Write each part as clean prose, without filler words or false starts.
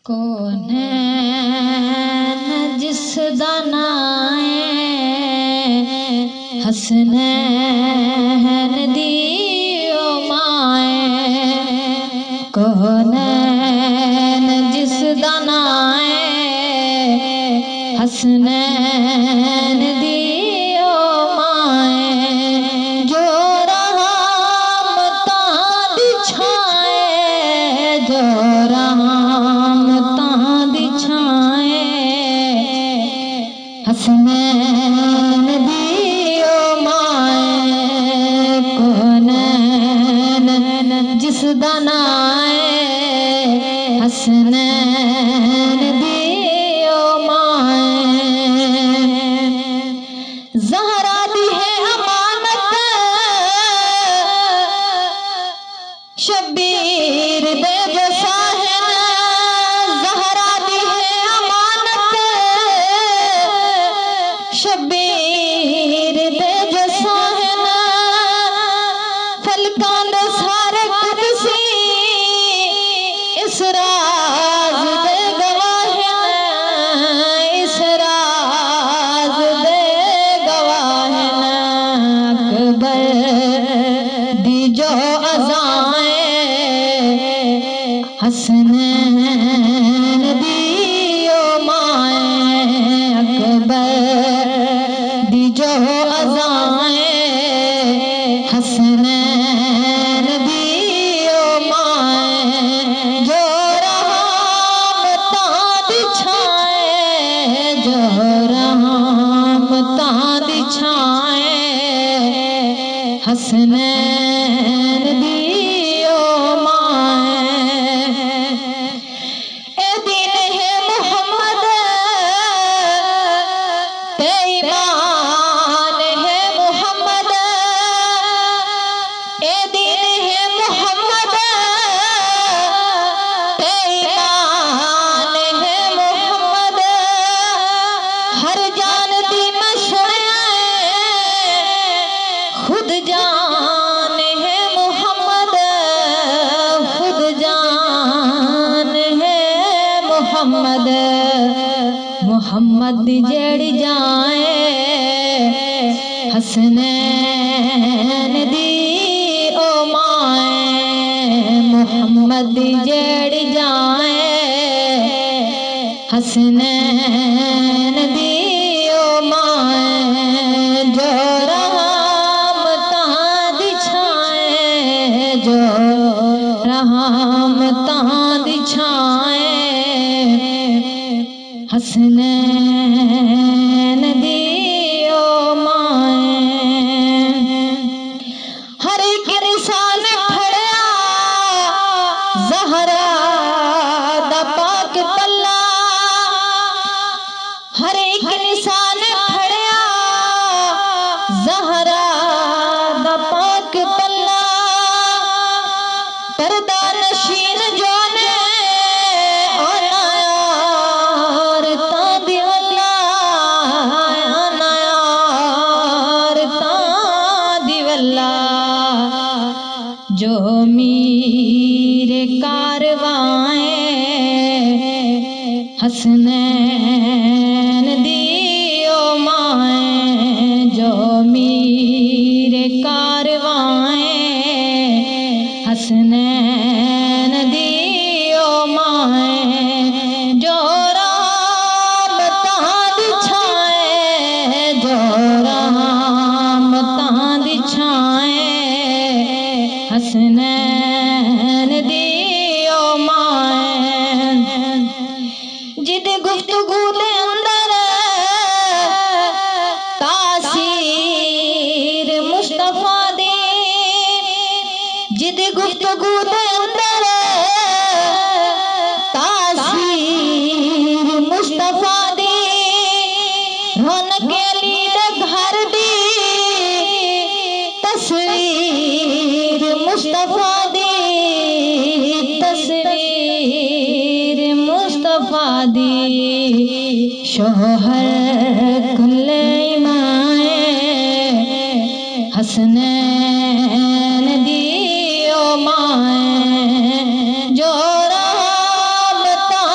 कौनैन जिसदा नाम है हसनैन दी ओ माए। कौनैन जिसदा नाम है हसनैन दी ओ माए। जो रहमतां दी छाए, जो रहमतां दी छाए हसनैन दी ओ माए। कौनैन जिसदा नाम है हसनैन दी ओ माए। ज़हरा दी है अमानत शबीर दे जो साहिन। ज़हरा दी है अमानत शबीर दे जो साहिन। फलकां दे सारे कुदसी इस राज दे गवाहिन, इस राज दे गवाहिन। अकबर दी जो अज़ाएं हसनैन दी ओ माए। अकबर दी जो अज़ाएं हसनैन दी ओ माए। जो रहमतां दी छाए, जो रहमतां दी छाए हसनैन दी ओ माए। ए दिन है मोहम्मद ते ईमान है मोहम्मद। ए दिन है मोहम्मद ते ईमान है मोहम्मद। हर जान दी मैं सुनिया खुद जान है मोहम्मद, खुद जान है मोहम्मद। मोहम्मद दी जेड़ी जाए हसनैन दी ओ माए। मोहम्मद दी जेड़ी जाए हसनैन दी ओ माए। जो रहमतां दी छाए, जो रहमतां दी छाए हसनैन दी ओ माए। हर एक इंसान फड़िया ज़हरा दा पाक पल्ला। हर एक इंसान फड़िया ज़हरा दा पाक पल्ला। पर्दा नशीन जो ने अनायार तां दी वल्ला, अनायार तां दी वल्ला। जो मीरे कारवाएं हसनैन दी ओ माए। जो मीरे कारवाएं हसनैन दी ओ माए। जो रहमतां दी छाए, जो रहमतां दी छाए हसनैन दी ओ माए। जिदी गुफ्तगू दे अंदर तासीर मुस्तफा दी, जिदी गुफ्तगू दे अंदर तासीर मुस्तफा दी। रौनक अली दे घर दी तस्वीर मुस्तफा दी, तस्वीर मुस्तफा दी। शोहर कुल्ले इमाए हसनैन दी ओ माए। जो रहमतां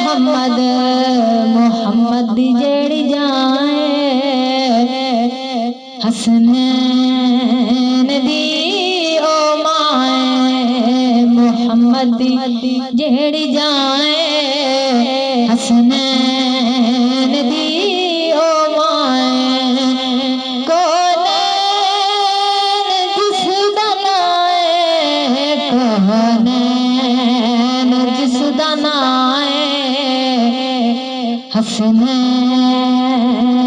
मुहम्मद मुहम्मद दी जेड़ी जाए हसनैन दी ओ माए मुहम्मद दी जेड़ी जाए हसनैन दी ओ माए कोनैन जिसदा नाए कोनैन जिसदा नाए हसनैन